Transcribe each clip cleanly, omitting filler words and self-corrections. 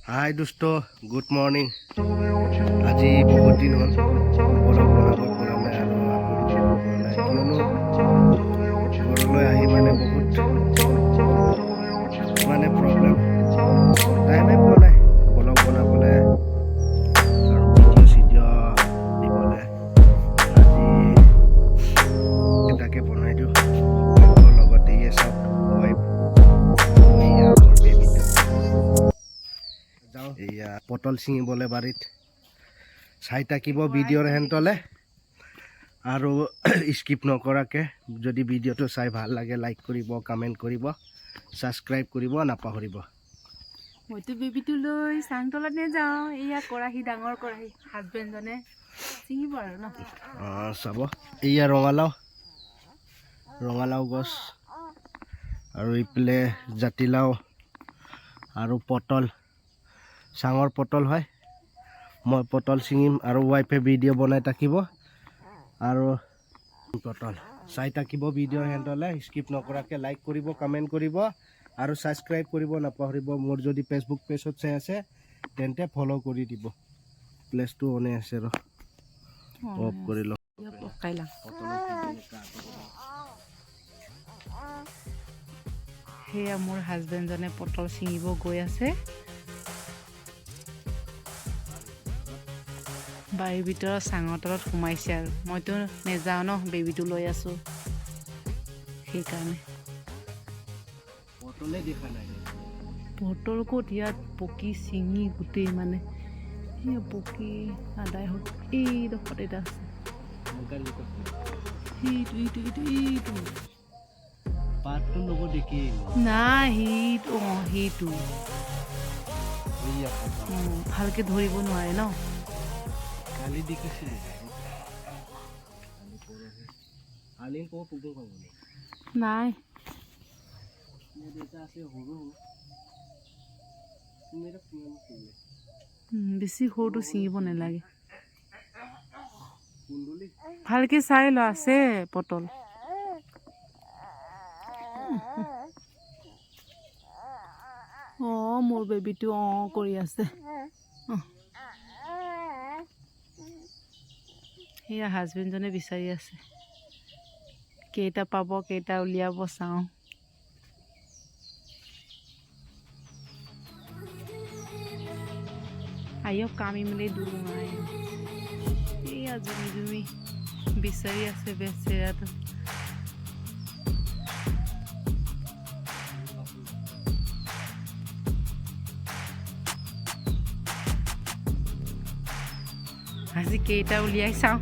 হাই দুষ্ট good morning আজি বহুত দিন হ'ল ব্লগ বনাব পৰা নাই আৰু আপলোড কৰিব পৰা নাই কিয়নো ঘৰলৈ আহি বহুত প্ৰব্লেম টাইমে পোৱা নাই ব্লগ বনাবলৈ আৰু ভিডিঅ' চিডিঅ' দিবলৈ আজি এটাকে বনাই দিওঁ লগতে ইয়ে চব ৱাইফ এয়া পটল ছিঙিবলৈ বাৰীত চাই থাকিব ভিডিঅ'ৰ হেন্তলে আৰু স্কিপ নকৰাকৈ যদি ভিডিঅ'টো চাই ভাল লাগে লাইক কৰিব কমেণ্ট কৰিব ছাবস্ক্ৰাইব কৰিব নাপাহৰিব মইতো বেবিটো লৈ চাং তলত নেযাওঁ এয়া কৰাহী ডাঙৰ কৰাহী হাজবেণ্ডজনে ছিঙিব আৰু ন চাব এয়া ৰঙালাও গছ আৰু এইফালে জাতিলাও আৰু পটল চাঙৰ পটল হয় মই পটল ছিঙিম আৰু ৱাইফে ভিডিঅ' বনাই থাকিব আৰু পটল চাই থাকিব ভিডিঅ' হেন্তলে স্কিপ নকৰাকৈ লাইক কৰিব কমেণ্ট কৰিব আৰু ছাবস্ক্ৰাইব কৰিব নাপাহৰিব মোৰ যদি ফেচবুক পেজত চাই আছে তেন্তে ফ'ল' কৰি দিব প্লেচটো অনে আছে ৰ অফ কৰি লওক সেয়া মোৰ হাজবেণ্ডজনে পটল ছিঙিব গৈ আছে বাৰীৰ ভিতৰত চাঙৰ তলত সোমাইছে আৰু মইতো নেযাওঁ ন বেবিটো লৈ আছোঁ সেইকাৰণে পটল ক'ত ইয়াত পকি ছিঙি গোটেই সেই পকি আদায় হ'ল এইডোখৰত এটা আছে নাই সেইটো ভালকৈ ধৰিব নোৱাৰে ন নাই বেছি সৰুটো ছিঙিব নালাগে ভালকৈ চাই ল আছে পটল মোৰ বেবিটো কৰি আছে সেয়া হাজবেণ্ডজনে বিচাৰি আছে কেইটা পাব কেইটা উলিয়াব চাওঁ আয়ক কামি মেলি দূৰ নাই এয়া জুমি বিচাৰি আছে বেচেৰাটো আজি কেইটা উলিয়াই চাওঁ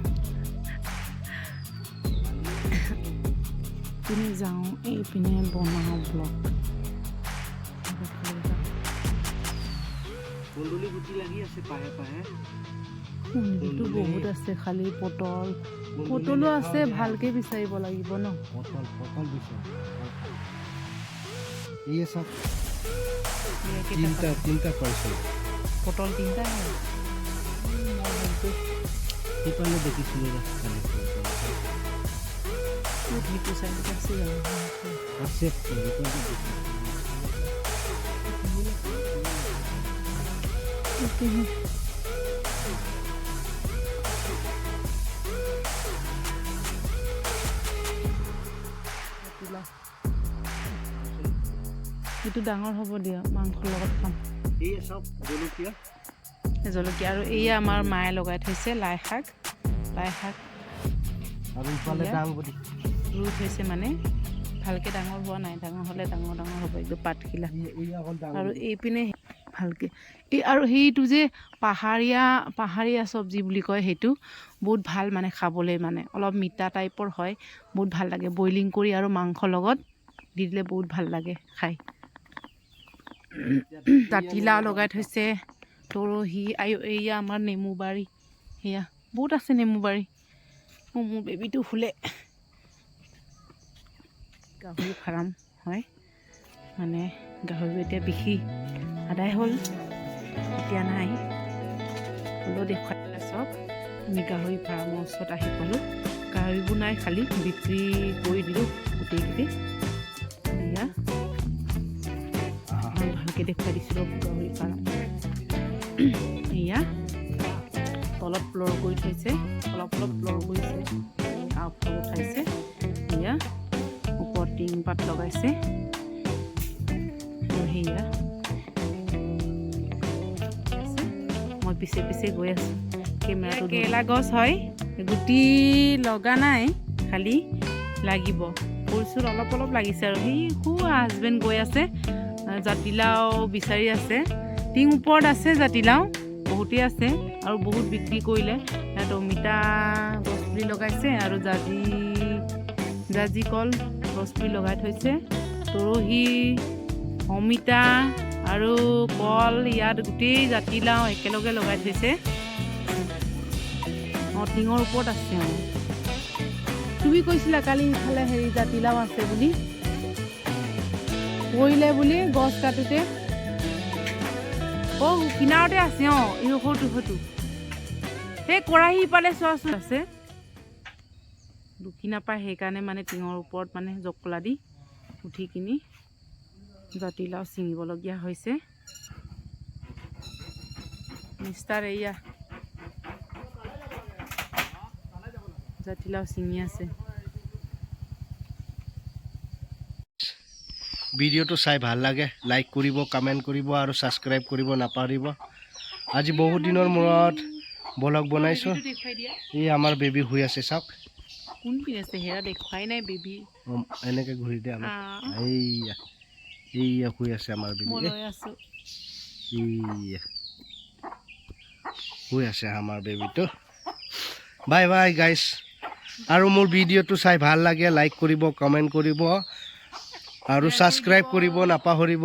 পিনে যাওঁ এইপিনে বনাওঁ ব্লগ কুন্দুলিটো বহুত আছে খালি পটলো আছে ভালকে বিচাৰিব লাগিব ন পটল তিনিটা দেখিছিলোঁ এইটো ডাঙৰ হ'ব দিয়া মাংসৰ লগত খাম জলকীয়া আৰু এয়া আমাৰ মায়ে লগাই থৈছে লাই শাক ৰুই থৈছে ভালকৈ ডাঙৰ হোৱা নাই ডাঙৰ হ'লে ডাঙৰ হ'ব একদম পাতখিলা আৰু এইপিনে ভালকৈ আৰু সেইটো যে পাহাৰীয়া চব্জি বুলি কয় সেইটো বহুত ভাল খাবলৈ অলপ মিঠা টাইপৰ হয় বহুত ভাল লাগে বইলিং কৰি আৰু মাংসৰ লগত দি দিলে বহুত ভাল লাগে খাই জাতিলাও লগাই থৈছে তৰহি এয়া আমাৰ নেমু বাৰী সেয়া বহুত আছে নেমু বাৰী মোৰ বেবিটো শুলে গাহৰি ফাৰ্ম হয় গাহৰি এতিয়া বিকি আদায় হ'ল এতিয়া নাই হ'লেও দেখুৱাই চব আমি গাহৰি ফাৰ্মৰ ওচৰত আহি পালোঁ গাহৰিবোৰ নাই খালি বিক্ৰী কৰি দিলোঁ গোটেইকেইটি এয়া ভালকৈ দেখুৱাই দিছিলোঁ গাহৰি ফাৰ্ম লৰ কৰি থৈছে অলপ লৰ কৰিছে আউটফল উঠাইছে এয়া ওপৰত টিং পাত লগাইছে আৰু সেয়া মই পিছে পিছে গৈ আছোঁ কেমেৰাটো কেৰেলা গছ হয় গুটি লগা নাই খালি লাগিব ফুল চুল অলপ লাগিছে আৰু সেই হাজবেণ্ড গৈ আছে জাতিলাও বিচাৰি আছে টিং ওপৰত আছে জাতিলাও বহুতেই আছে আৰু বহুত বিক্ৰী কৰিলে ইয়াত অমিতা গছ পুলি লগাইছে আৰু জাজি কল গছ পুলি লগাই থৈছে তৰহি অমিতা আৰু কল ইয়াত গোটেই জাতিলাও একেলগে লগাই থৈছে টিঙৰ ওপৰত আছে তুমি কৈছিলা কালি ইফালে হেৰি জাতিলাও আছে বুলি পৰিলে বুলি গছ কাটোতে কিনাৰতে আছে এই সৌটো সেই কৰাহী পালে চোৱাচোন আছে লুকি নাপায় সেইকাৰণে মানে টিঙৰ ওপৰত মানে জকলা দি উঠি কিনি জাতিলাও ছিঙিবলগীয়া হৈছে মিষ্টাৰ এয়া জাতিলাও ছিঙি আছে ভিডিঅ'টো চাই ভাল লাগে লাইক কৰিব কমেণ্ট কৰিব আৰু ছাবস্ক্ৰাইব কৰিব নাপাহৰিব আজি বহুত দিনৰ মূৰত ব্লগ বনাইছোঁ এই আমাৰ বেবী শুই আছে চাওক কোন পিনে চেহেৰা দেখুৱাই নাই বেবী এনেকৈ ঘূৰি দিয়ে আমাক এইয়া শুই আছে আমাৰ বেবী এইয়া শুই আছে আমাৰ বেবীটো বাই বাই গাইছ আৰু মোৰ ভিডিঅ'টো চাই ভাল লাগে লাইক কৰিব কমেণ্ট কৰিব আৰু ছাবস্ক্ৰাইব কৰিব নাপাহৰিব